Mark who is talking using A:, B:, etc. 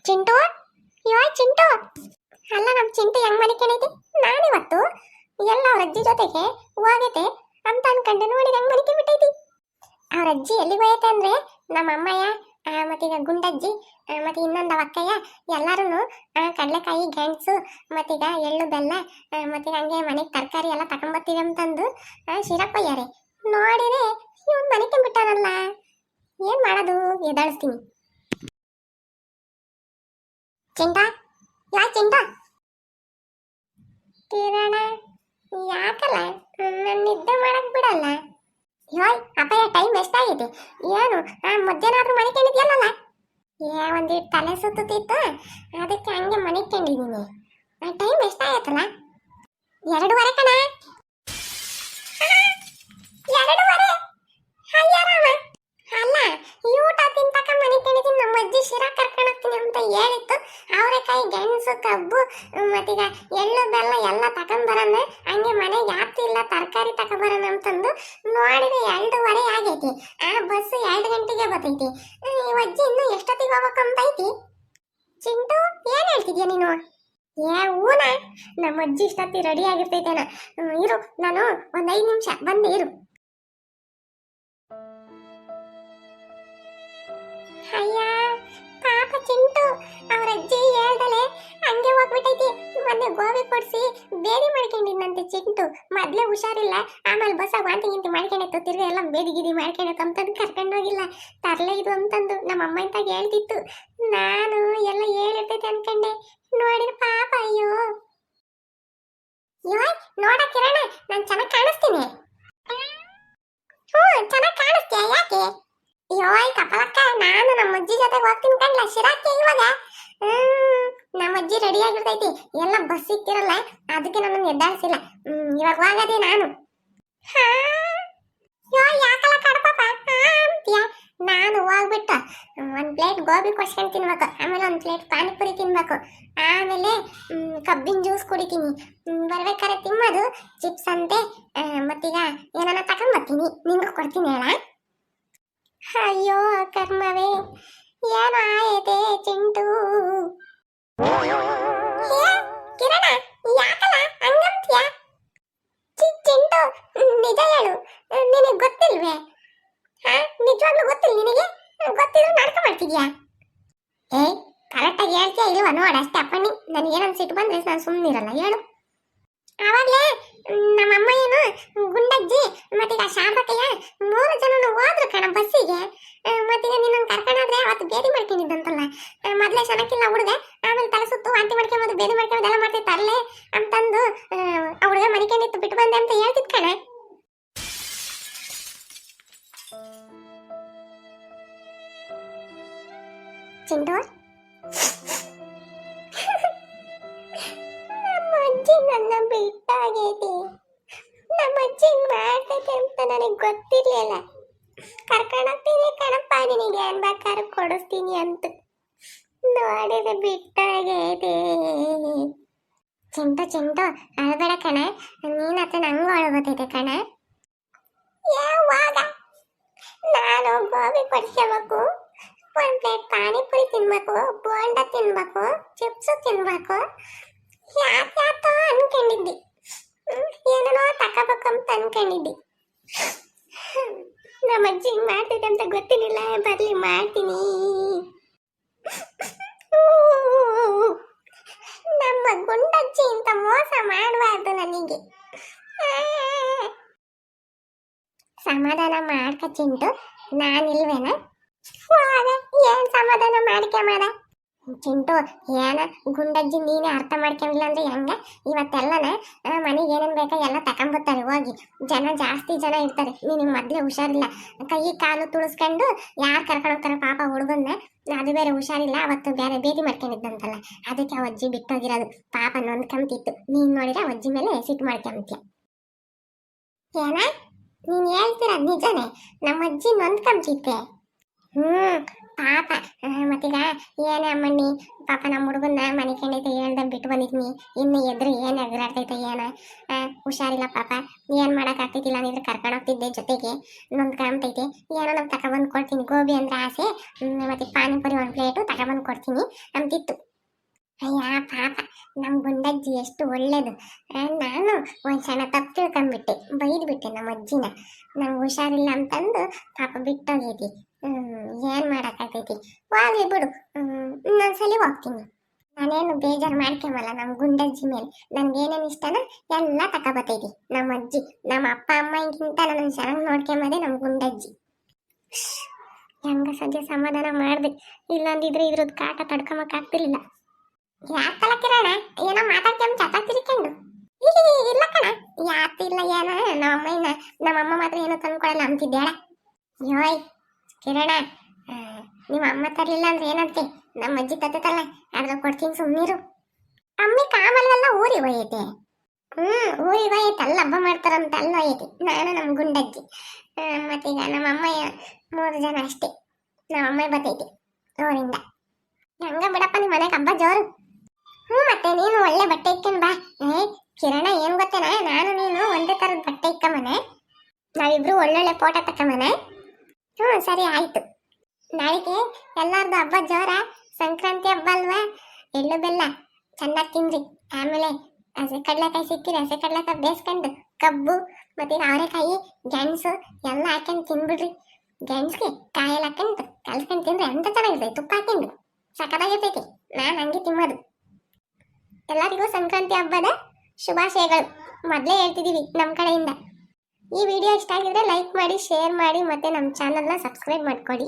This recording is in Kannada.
A: ಚಿಂಟು, ಯೋ ಚಿಂಟು, ಅಲ್ಲ ನಮ್ಮ ಚಿಂಟು ಹೆಂಗ್ ಮನಿಕಣೈತಿ. ನಾನಿವತ್ತು ಎಲ್ಲ ಅವ್ರ ಅಜ್ಜಿ ಜೊತೆಗೆ ಹೋಗೈತೆ ಅಂತ ಅನ್ಕೊಂಡು ನೋಡಿ ಹೆಂಗ್ ಮನಿಕೆ ಬಿಟ್ಟೈತಿ. ಅವ್ರ ಅಜ್ಜಿ ಎಲ್ಲಿಗೆ ಹೋಗೈತೆ ಅಂದ್ರೆ ನಮ್ಮ ಅಮ್ಮಯ್ಯ ಮತ್ತೀಗ ಗುಂಡಜ್ಜಿ ಮತ್ತೆ ಇನ್ನೊಂದು ಅಕ್ಕಯ್ಯ ಎಲ್ಲಾರು ಕಡಲೆಕಾಯಿ ಗೆಣಸು ಮತ್ತೀಗ ಎಳ್ಳು ಬೆಲ್ಲ ಮತ್ತೀಗ ಹಂಗೆ ಮನೆಗೆ ತರಕಾರಿ ಎಲ್ಲ ತಗೊಂಬರ್ತೀವಿ ಅಂತಂದು ಶಿರಪ್ಪಯ್ಯಾರೆ ನೋಡಿದ್ರೆ ಇವನ್ ಮನಿಕೆ ಬಿಟ್ಟಾನಲ್ಲ. ಏನ್ ಮಾಡೋದು, ಎದಾಳಿಸ್ತೀನಿ. ಚಿಂಟ, ಯಾ ಚಿಂಟ, ಕಿರಣ ಯಾಕಲ್ಲ ನನ್ನ ನಿದ್ದೆ ಮಾಡಕ್ ಬಿಡಲ್ಲ. ಯೋಯ್ ಅಪ್ಪಯ್ಯ, ಟೈಮ್ ಎಷ್ಟಾಗಿದೆ ಏನು? ಮಧ್ಯಾಹ್ನ ಆದ್ರೂ ಮನೆ ಕೇಳಿದ್ಯಲ್ಲ. ಒಂದಿಟ್ಟು ತಲೆ ಸುತ್ತಿತ್ತು, ಅದಕ್ಕೆ ಹಂಗೆ ಮನೆ ಕೇಳಿದೀನಿ. ಟೈಮ್ ಎಷ್ಟಾಯ್ತಲ್ಲ? 2:30 ಕಣ. 2:30? ಅಯ್ಯರಾಮ, ಅಲ್ಲ ಊಟ ತಿಂತಕ ಮನೆ ಕೇಳಿದೀನಿ. ನಮ್ಮ ಅಜ್ಜಿ ಶಿರಾ ಕರ್ಕೊಂಡು ಹೋಗ್ತೀನಿ ಅಂತ ಹೇಳಿತ್ತು. ಅವರೆಕಾಯಿ ಗೆಣಸು ಕಬ್ಬು ಮತ್ತೀಗ ಎಳ್ಳು ಬೆಲ್ಲ ಎಲ್ಲ ತಗೊಂಡ್ಬರೋಣ, ಹಂಗೆ ಮನೆಗೆ ಯಾತಿ ಇಲ್ಲ ತರಕಾರಿ ತಗೊಂಬರೋಣ ಅಂತಂದು ನೋಡಿದ್ರೆ 2:30 ಆಗೈತಿ. ಆ ಬಸ್ 2 ಗಂಟೆಗೆ ಬರ್ತೈತಿ. ಈ ಅಜ್ಜಿ ಇನ್ನು ಎಷ್ಟೊತ್ತಿಗೆ ಹೋಗ್ಬೇಕಂತೈತಿ. ಚಿಂಟು, ಏನ್ ಹೇಳ್ತಿದ್ಯಾ ನೀನು? ಊನ ನಮ್ಮ ಅಜ್ಜಿ ಇಷ್ಟೊತ್ತಿ ರೆಡಿ ಆಗಿರ್ತೈತೇನ. ಇರು, ನಾನು ಒಂದ್ 5 ನಿಮಿಷ ಬಂದೆ ಇರು. ಅಯ್ಯ ಪಾಪ ಚಿಂಟು, ಅವ್ರ ಅಜ್ಜಿ ಹೇಳ್ದಲೆ ಹಂಗೆ ಹೋಗ್ಬಿಟ್ಟೈತಿ. ಮೊನ್ನೆ ಗೋಬಿ ಕೊಡ್ಸಿ ಬೇದಿ ಮಾಡ್ಕೊಂಡಿದ್ನಂತೆ ಚಿಂಟು. ಮೊದ್ಲೇ ಹುಷಾರಿಲ್ಲ, ಆಮೇಲೆ ಬಸ್ಸಾಗ ವಾಂತಿ ಗಿಂತಿ ಮಾಡ್ಕೊಂಡಿತ್ತು. ತಿರ್ಗಿ ಎಲ್ಲ ಬೇದಿ ಗಿದಿ ಮಾಡ್ಕೊಂಡಿತ್ತು ಅಂತಂದು ಕರ್ಕೊಂಡೋಗಿಲ್ಲ. ತರಲೆ ಇದು ಅಂತಂದು ನಮ್ಮ ಅಮ್ಮ ಇಂತಾಗ ಹೇಳ್ತಿತ್ತು. ನಾನು ಎಲ್ಲ ಹೇಳಿರ್ತೈತೆ ಅನ್ಕಂಡೆ, ನೋಡಿದ್ರೆ ಪಾಪ. ಅಯ್ಯೋ ಯೋಯ್ ನೋಡ ಕಿರಣ, ನಾನು ಚೆನ್ನಾಗಿ ಕಾಣಿಸ್ತೀನಿ. ಚೆನ್ನಾಗಿ ಕಾಣಿಸ್ತೀಯ? ಯಾಕೆ? ಯೋಯ್ ಕಪಲಕ್ಕ, ನಾನು ನಮ್ಮ ಅಜ್ಜಿ ಜೊತೆಗೆ ಹೋಗ್ತೀನಿ ಕಣ್ಲ ಶಿರಾಕ್ಕೆ. ಇವಾಗ ನಮ್ಮ ಅಜ್ಜಿ ರೆಡಿ ಆಗಿರ್ತೈತಿ, ಎಲ್ಲ ಬಸ್ ಸಿಕ್ತಿರಲ್ಲ, ಅದಕ್ಕೆ ನನ್ನನ್ನು ಎದ್ದಾಳಿಸಿಲ್ಲ. ಇವಾಗ ಹೋಗದೆ ನಾನು. ಯಾಕಲ್ಲ ಕಡಪಾಪ ಅಂತೀಯ? ನಾನು ಹೋಗ್ಬಿಟ್ಟು 1 ಪ್ಲೇಟ್ ಗೋಬಿ ಕೊಡ್ಸ್ಕೊಂಡು ತಿನ್ಬೇಕು, ಆಮೇಲೆ 1 ಪ್ಲೇಟ್ ಪಾನಿಪುರಿ ತಿನ್ಬೇಕು, ಆಮೇಲೆ ಕಬ್ಬಿನ ಜ್ಯೂಸ್ ಕುಡಿತೀನಿ. ಬರ್ಬೇಕಾದ್ರೆ ತಿನ್ನೋದು ಚಿಪ್ಸ್ ಅಂತೆ ಮತ್ತೀಗ ಏನಾನ ತಗೊಂಡ್ಬರ್ತೀನಿ, ನಿಂಗೆ ಕೊಡ್ತೀನಿ ಹೇಳ. ಅಯ್ಯೋ ಕರ್ಮವೇ, ಏನು ಆಯ್ತೆ ಚಿಂಟು? ಕಿರಣ ಯಾಕಲ್ಲ ಹಂಗಂತೀಯ? ಚಿಂಟು ನಿಜ ಹೇಳು, ನಿನಗೆ ಗೊತ್ತಿಲ್ವೇ? ನಿಜವಾಗ್ಲೂ ಗೊತ್ತಿಲ್ಲ ನಿನಗೆ? ಗೊತ್ತಿದ್ರು ನಾಟಕ ಮಾಡ್ತಿದ್ಯಾ? ಕರೆಕ್ಟಾಗಿ ಹೇಳ್ತೀಯ ಇಲ್ವಾ ನೋಡ ಅಷ್ಟೇ ಅಪ್ಪಣ್ಣಿ. ನನಗೇನೊಂದು ಸಿಟ್ಟು ಬಂದ್ರೆ ನಾನು ಸುಮ್ಮನಿರಲ್ಲ, ಹೇಳು. ಆವಾಗಲೇ ನಮ್ಮ ಅಮ್ಮ ಏನು ಗುಂಡಜ್ಜಿ ಮತ್ತೀಗ ಶಾರದಕ್ಕಯ್ಯ 3 ಜನನು ಹೋದ್ರು ಕಣ ಬಸ್ಸಿಗೆ. ಮತ್ತೀಗ ನಿನ್ನ ಕರ್ಕೊಂಡೋದ್ರೆ ಅವತ್ತು ಬೇದಿ ಮಾಡ್ಕೊಂಡಿದ್ದಂತಲ್ಲ. ಮೊದಲೇ ಚೆನ್ನಾಗಿಲ್ಲ ಹುಡುಗ, ಆಮೇಲೆ ತಲೆ ಸುತ್ತು ವಾಂತಿ ಮಾಡ್ಕೊಂಬೋದು ಬೇದಿ ಮಾಡ್ಕೊಂಬೋದು ಎಲ್ಲ ಮಾಡ್ತಿತ್ತು ಅಲ್ಲೇ ಅಂತಂದು ಆ ಹುಡುಗ ಮನಿಕೊಂಡಿತ್ತು ಬಿಟ್ಟು ಬಂದೆ ಅಂತ ಹೇಳ್ತಿದ್ ಕಣ. ಚಿಂಟು, ನಮ್ಮ ಅಜ್ಜಿ ನನ್ನ ಬಿಟ್ಟಾಗೈತಿ. ನಮ್ಮ ಅಜ್ಜಿ ಮಾಡ್ತೈತೆ ಅಂತ ನನಗೆ ಗೊತ್ತಿರ್ಲಿಲ್ಲ. ಕರ್ಕೊಂಡೋಗ್ತೀನಿ ಕಣಪ್ಪ ನಿನಗೆ ಅನ್ಬೇಕಾದ್ರೆ ಕೊಡಿಸ್ತೀನಿ ಅಂತ ನೋಡಿದ್ರೆ ಬಿಟ್ಟಾಗೈತಿ. ಚಿಂಟು ಅಳ್ಬೇಡ ಕಣ, ನೀನ್ ಹತ್ರ ನಂಗೆ ಅಳು ಬರ್ತೈತೆ ಕಣ. ಯಾವಾಗ ನಾನು ಗೋಬಿ ಕೊಡ್ಸ್ಕೋಬೇಕು, 1 ಪ್ಲೇಟ್ ಪಾನಿಪುರಿ ತಿನ್ಬೇಕು, ಬೋಂಡ ತಿನ್ಬೇಕು, ಚಿಪ್ಸು ತಿನ್ಬೇಕು, ಯಾಕೋ ಅನ್ಕೊಂಡಿದ್ದಿ. ಏನೇನೋ ತಗೋಬೇಕಂತ ಅನ್ಕೊಂಡಿದ್ದಿ. ನಮ್ಮ ಅಜ್ಜಿ ಮಾಡ್ತೈತೆ ಅಂತ ಗೊತ್ತಿರಲಿಲ್ಲ, ಬರ್ಲಿ ಮಾಡ್ತೀನಿ. ನಮ್ಮ ಗುಂಡಜ್ಜಿ ಇಂತ ಮೋಸ ಮಾಡಬಾರ್ದು ನನಗೆ. ಸಮಾಧಾನ ಮಾಡ್ಕ ಚಿಂಟು, ನಾನಿಲ್ವೇನ? ಏನ್ ಸಮಾಧಾನ ಮಾಡ್ಕೆ ಮಾಡ ಚಿಂಟು? ಏನ ಗುಂಡಜ್ಜಿ ನೀನೇ ಅರ್ಥ ಮಾಡ್ಕೊಂಡಿಲ್ಲ ಅಂದ್ರೆ ಹೆಂಗ? ಇವತ್ತೆಲ್ಲನ ಮನೆಗೆ ಏನೇನ್ ಬೇಕಾ ಎಲ್ಲ ತಕೊಂಬರ್ತಾರೆ ಹೋಗಿ. ಜಾಸ್ತಿ ಜನ ಇರ್ತಾರೆ, ನಿನಗೆ ಮೊದ್ಲೇ ಹುಷಾರಿಲ್ಲ, ಕೈ ಕಾಲು ತುಳಿಸ್ಕೊಂಡು ಯಾರು ಕರ್ಕೊಂಡು ಹೋಗ್ತಾರೆ ಪಾಪ ಹುಡುಗನ್ನ. ಅದು ಬೇರೆ ಹುಷಾರಿಲ್ಲ, ಅವತ್ತು ಬೇರೆ ಬೇದಿ ಮಾಡ್ಕೊಂಡಿದ್ದಂತಲ್ಲ, ಅದಕ್ಕೆ ಆ ಅಜ್ಜಿ ಬಿಟ್ಟೋಗಿರೋದು. ಪಾಪ ನೊಂದ್ಕೊಂತಿತ್ತು. ನೀನ್ ನೋಡಿದ್ರೆ ಆ ಅಜ್ಜಿ ಮೇಲೆ ಸಿಟ್ಟು ಮಾಡ್ಕೊಂತೀಯ. ಏನ ನೀನ್ ಹೇಳ್ತೀರ ನಿಜನೇ? ನಮ್ಮ ಅಜ್ಜಿ ನೊಂದ್ಕೊಂತಿತ್ತೆ. ಪಾಪ ಮತ್ತೀಗ ಏನೇ ಅಮ್ಮಣ್ಣಿ ಪಾಪ ನಮ್ಮ ಹುಡುಗನ್ನ ಮನೆ ಕಂಡೈತೆ ಹೇಳ್ದಂಗೆ ಬಿಟ್ಟು ಬಂದಿದ್ನಿ ಇನ್ನು ಎದ್ರು ಏನು ಎಗರಾಡ್ತೈತೆ ಏನ ಹುಷಾರಿಲ್ಲ ಪಾಪ ಏನು ಮಾಡೋಕ್ಕಾಗ್ತೈತಿಲ್ಲ ಅಂದ್ರೆ ಕರ್ಕೊಂಡು ಹೋಗ್ತಿದ್ದೆ ಜೊತೆಗೆ ನೊಂದು ಕಾಣ್ತೈತೆ ಏನೋ ನಾವು ತಗೊಬಂದು ಕೊಡ್ತೀನಿ ಗೋಬಿ ಅಂದ್ರೆ ಆಸೆ ಮತ್ತೆ ಪಾನಿಪುರಿ ಒಂದು ಪ್ಲೇಟು ತಗೊಬಂದು ಕೊಡ್ತೀನಿ ಅಂತಿತ್ತು. ಅಯ್ಯ ಪಾಪ ನಮ್ಮ ಗುಂಡಜ್ಜಿ ಎಷ್ಟು ಒಳ್ಳೇದು. ನಾನು ಒಂದು ಕ್ಷಣ ತಪ್ಪು ತಿಳ್ಕೊಂಡ್ಬಿಟ್ಟೆ, ಬೈದ್ಬಿಟ್ಟೆ ನಮ್ಮ ಅಜ್ಜಿನ. ನಂಗೆ ಹುಷಾರಿಲ್ಲ ಅಂತಂದು ಪಾಪ ಬಿಟ್ಟೋಗೈತಿ. ಏನು ಮಾಡೋಕ್ಕಾಗ್ತೈತಿ, ಹೋಗ್ಲಿ ಬಿಡು, ಇನ್ನೊಂದ್ಸಲಿ ಹೋಗ್ತೀನಿ. ನಾನೇನು ಬೇಜಾರು ಮಾಡ್ಕೊಂಬಲ್ಲ ನಮ್ಮ ಗುಂಡಜ್ಜಿ ಮೇಲೆ. ನನ್ಗೇನೇನು ಇಷ್ಟನ ಎಲ್ಲ ತಗೊಬತ್ತೈತಿ ನಮ್ಮ ಅಜ್ಜಿ. ನಮ್ಮ ಅಪ್ಪ ಅಮ್ಮಗಿಂತ ನನ್ನ ಚೆನ್ನಾಗಿ ನೋಡ್ಕೊಂಬದೆ ನಮ್ಮ ಗುಂಡಜ್ಜಿ. ಹೆಂಗ ಸದ್ಯ ಸಮಾಧಾನ ಮಾಡ್ದೆ, ಇಲ್ಲಾಂದಿದ್ರೆ ಇದ್ರದ್ದು ಕಾಟ ತಡ್ಕೊಂಬಕ್ಕಾಗ್ತಿರ್ಲಿಲ್ಲ. ಯಾಕಲ್ಲ ಕಿರಣ ಏನೋ ಮಾತಾಡ್ಕೊಂಡ್ ಚಟ ತಿರ್ಕೊಂಡು ಇಲ್ಲ ಕಣ ಯಾತಿಲ್ಲ ಏನ ನಮ್ಮಮ್ಮ ಮಾತ್ರ ಏನೋ ತಂದ್ಕೊಡಲ್ಲ ಅಂತಿದ್ದೇಳ. ಯೋಯ್ ಕಿರಣ, ನಿಮ್ಮ ಅಮ್ಮ ತರ್ಲಿಲ್ಲ ಅಂದ್ರೆ ಏನಂತೆ, ನಮ್ಮ ಅಜ್ಜಿ ತತ್ತಲ್ಲ ಅದ್ರ ಕೊಡ್ತೀನಿ ಸುಮ್ಮನಿರು. ಅಮ್ಮಿ ಕಾಮಲ್ಲೆಲ್ಲ ಊರಿಗೆ ಹೋಯೈತೆ. ಊರಿಗೆ ಹೋಯೈತೆ, ಅಲ್ಲ ಹಬ್ಬ ಮಾಡ್ತಾರಂತ ಅಲ್ಲ ಹೋಯೈತಿ. ನಾನು ನಮ್ಮ ಗುಂಡಜ್ಜಿ ಮತ್ತೀಗ ನಮ್ಮಮ್ಮ 3 ಜನ ಅಷ್ಟೇ. ನಮ್ಮಮ್ಮ ಬರ್ತೈತಿ ಊರಿಂದ. ಹಂಗ ಬಿಡಪ್ಪ ನಿಮ್ಮ ಮನೆಗೆ ಹಬ್ಬ ಜೋರು. ಮತ್ತೆ ನೀನು ಒಳ್ಳೆ ಬಟ್ಟೆ ಇಕ್ಕೊಂಡ್ ಬಾ. ಕಿರಣ ಏನ್ ಗೊತ್ತೇನ, ನಾನು ನೀನು ಒಂದೇ ತರದ ಬಟ್ಟೆ ಇಕ್ಕಮನೆ, ನಾವಿಬ್ರು ಒಳ್ಳೊಳ್ಳೆ ಫೋಟೋ ತಕ್ಕಮನೆ. ಸರಿ ಆಯ್ತು. ನಾಳೆಗೆ ಎಲ್ಲಾರ್ದು ಹಬ್ಬ ಜೋರ, ಸಂಕ್ರಾಂತಿ ಹಬ್ಬ ಅಲ್ವಾ, ಎಳ್ಳು ಬೆಲ್ಲ ಚೆನ್ನಾಗಿ ತಿನ್ರಿ. ಆಮೇಲೆ ಹಸೆ ಕಡ್ಲೆಕಾಯಿ ಸಿಕ್ಕಿರಿ, ಹಸೆ ಕಡ್ಲೆಕಾಯಿ ಬೇಯಿಸ್ಕೊಂಡು ಕಬ್ಬು ಮತ್ತೆ ಅವರೆಕಾಯಿ ಗೆಣಸು ಎಲ್ಲ ಹಾಕೊಂಡು ತಿನ್ಬಿಡ್ರಿ. ಗೆಣಸ್ಗೆ ಕಾಯಲ್ಲಿ ಹಾಕೊಂಡು ಕಲ್ಸ್ಕೊಂಡು ತಿಂದ್ರೆ ಅಂತ ಚೆನ್ನಾಗಿರ್ತೈತಿ, ತುಪ್ಪ ಹಾಕೊಂಡು ಸಕ್ಕದಾಗಿರ್ತೈತಿ. ನಾನು ಹಂಗೆ ತಿನ್ನೋದು. ಎಲ್ಲರಿಗೂ ಸಂಕ್ರಾಂತಿ ಹಬ್ಬದ ಶುಭಾಶಯಗಳು ಮೊದಲೇ ಹೇಳ್ತಿದ್ದೀವಿ ನಮ್ಮ ಕಡೆಯಿಂದ. ಈ ವಿಡಿಯೋ ಇಷ್ಟ ಆಗಿದ್ರೆ ಲೈಕ್ ಮಾಡಿ, ಶೇರ್ ಮಾಡಿ, ಮತ್ತೆ ನಮ್ಮ ಚಾನಲ್ನ ಸಬ್ಸ್ಕ್ರೈಬ್ ಮಾಡ್ಕೊಳ್ಳಿ.